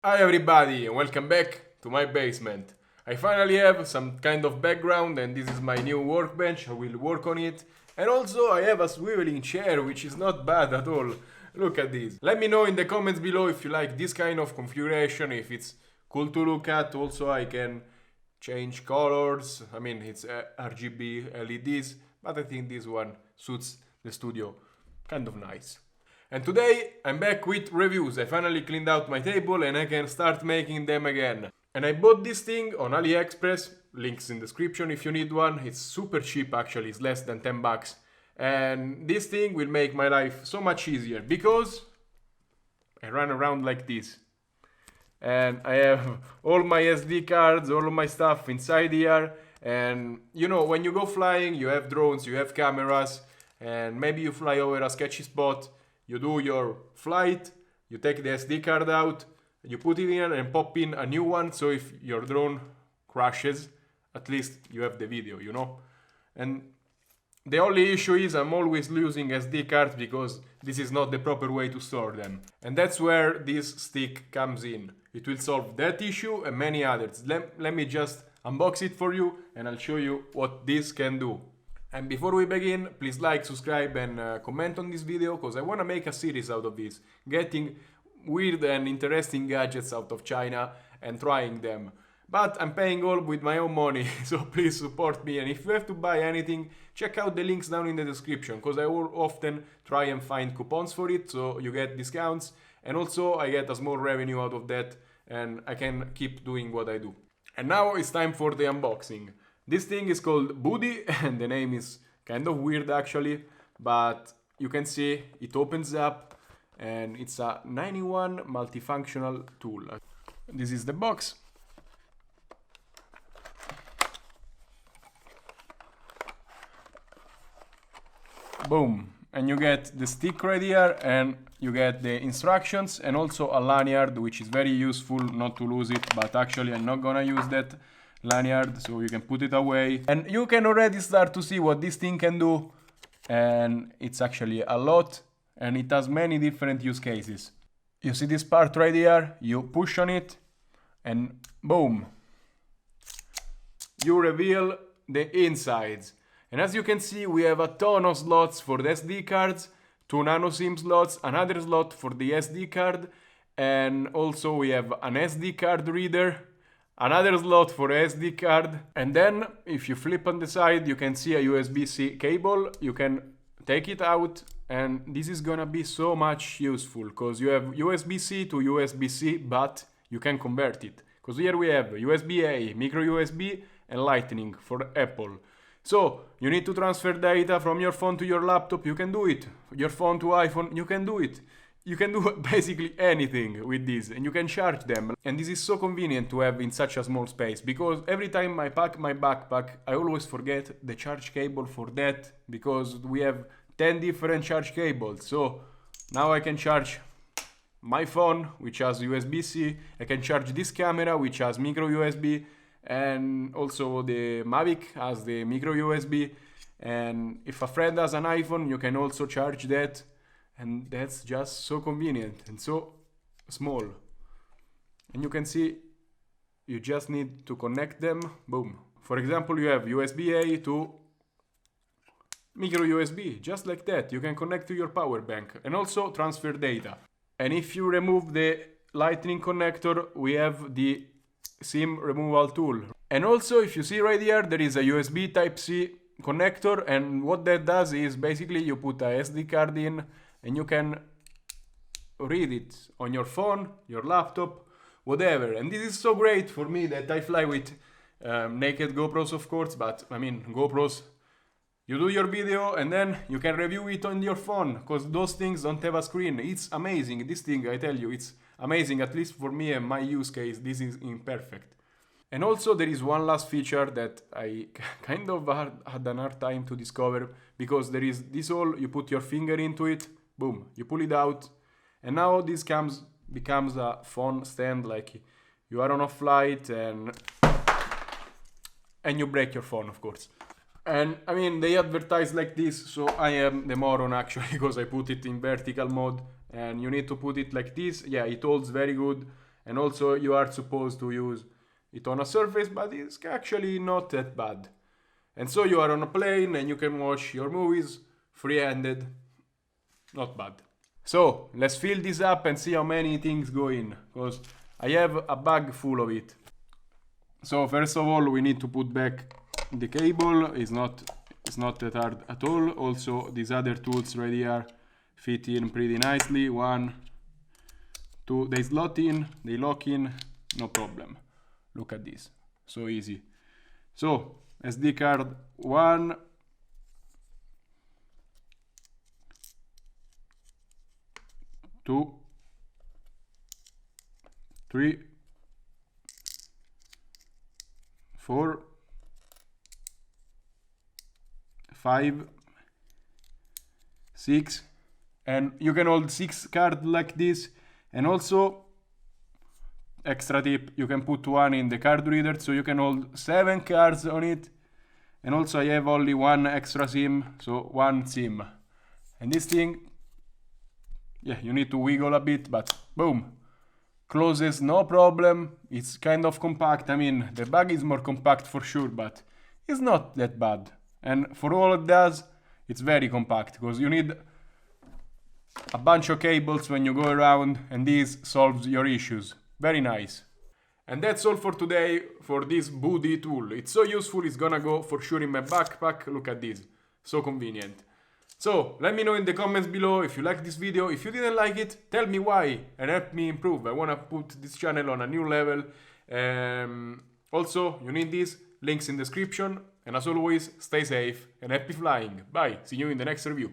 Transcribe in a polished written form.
Hi everybody and welcome back to my basement. I finally have some kind of background and this is my new workbench. I will work on it. And also I have a swiveling chair which is not bad at all. Look at this. Let me know in the comments below if you like this kind of configuration, if it's cool to look at. Also I can change colors. I mean it's RGB LEDs, but I think this one suits the studio kind of nice. And today I'm back with reviews. I finally cleaned out my table and I can start making them again. And I bought this thing on Aliexpress, links in description if you need one. It's super cheap actually, it's less than 10 bucks. And this thing will make my life so much easier because I run around like this. And I have all my SD cards, all of my stuff inside here. And you know, when you go flying, you have drones, you have cameras, and maybe you fly over a sketchy spot. You do your flight, you take the SD card out, you put it in and pop in a new one, so if your drone crashes, at least you have the video, you know? And the only issue is I'm always losing SD cards because this is not the proper way to store them. And that's where this stick comes in. It will solve that issue and many others. Let me just unbox it for you and I'll show you what this can do. And before we begin, please like, subscribe and comment on this video because I want to make a series out of this, getting weird and interesting gadgets out of China and trying them. But I'm paying all with my own money, so please support me. And if you have to buy anything, check out the links down in the description because I will often try and find coupons for it, so you get discounts. And also I get a small revenue out of that and I can keep doing what I do. And now it's time for the unboxing. This thing is called Budi and the name is kind of weird actually, but you can see it opens up and it's a 91 multifunctional tool. This is the box. Boom. And you get the stick right here and you get the instructions and also a lanyard, which is very useful not to lose it, but actually I'm not gonna use that lanyard, so you can put it away. And you can already start to see what this thing can do, and it's actually a lot and it has many different use cases. You see this part right here, you push on it and boom, you reveal the insides. And as you can see, we have a ton of slots for the SD cards, 2 nano SIM slots, another slot for the SD card, and also we have an SD card reader, another slot for SD card, and then if you flip on the side you can see a USB-C cable. You can take it out and this is gonna be so much useful because you have USB-C to USB-C, but you can convert it because here we have USB-A, micro USB and Lightning for Apple. So you need to transfer data from your phone to your laptop, you can do it. Your phone to iPhone, you can do it. You can do basically anything with this and you can charge them. And this is so convenient to have in such a small space because every time I pack my backpack, I always forget the charge cable for that because we have 10 different charge cables. So now I can charge my phone, which has USB-C. I can charge this camera, which has micro USB. And also the Mavic has the micro USB. And if a friend has an iPhone, you can also charge that. And that's just so convenient and so small. And you can see you just need to connect them. Boom. For example, you have USB-A to micro USB, just like that. You can connect to your power bank and also transfer data. And if you remove the Lightning connector, we have the SIM removal tool. And also, if you see right here, there is a USB Type-C connector, and what that does is basically you put a SD card in and you can read it on your phone, your laptop, whatever. And this is so great for me that I fly with naked GoPros, of course, but I mean GoPros, you do your video and then you can review it on your phone because those things don't have a screen. It's amazing. This thing, I tell you, it's amazing, at least for me and my use case. This is imperfect. And also there is one last feature that I kind of had an hard time to discover because there is this hole, you put your finger into it, boom, you pull it out, and now this becomes a phone stand, like you are on a flight and you break your phone, of course. And I mean, they advertise like this, so I am the moron actually because I put it in vertical mode and you need to put it like this. Yeah, it holds very good and also you are supposed to use it on a surface, but it's actually not that bad. And so you are on a plane and you can watch your movies free-handed. Not bad. So let's fill this up and see how many things go in, because I have a bag full of it. So first of all, we need to put back the cable. It's not that hard at all. Also, these other tools right here fit in pretty nicely. 1, 2, they slot in, they lock in, no problem. Look at this, so easy. So SD card 1, 2, 3, 4, 5, 6, and you can hold 6 cards like this. And also, extra tip, you can put one in the card reader, so you can hold 7 cards on it. And also I have only one extra SIM, so 1 SIM. And this thing, yeah, you need to wiggle a bit, but boom, closes no problem. It's kind of compact. I mean, the bag is more compact for sure, but it's not that bad. And for all it does, it's very compact, because you need a bunch of cables when you go around, and this solves your issues. Very nice. And that's all for today for this Budi tool. It's so useful, it's gonna go for sure in my backpack. Look at this, so convenient. So let me know in the comments below if you liked this video. If you didn't like it, tell me why and help me improve. I wanna put this channel on a new level. Also, you need these links in the description. And as always, stay safe and happy flying. Bye, see you in the next review.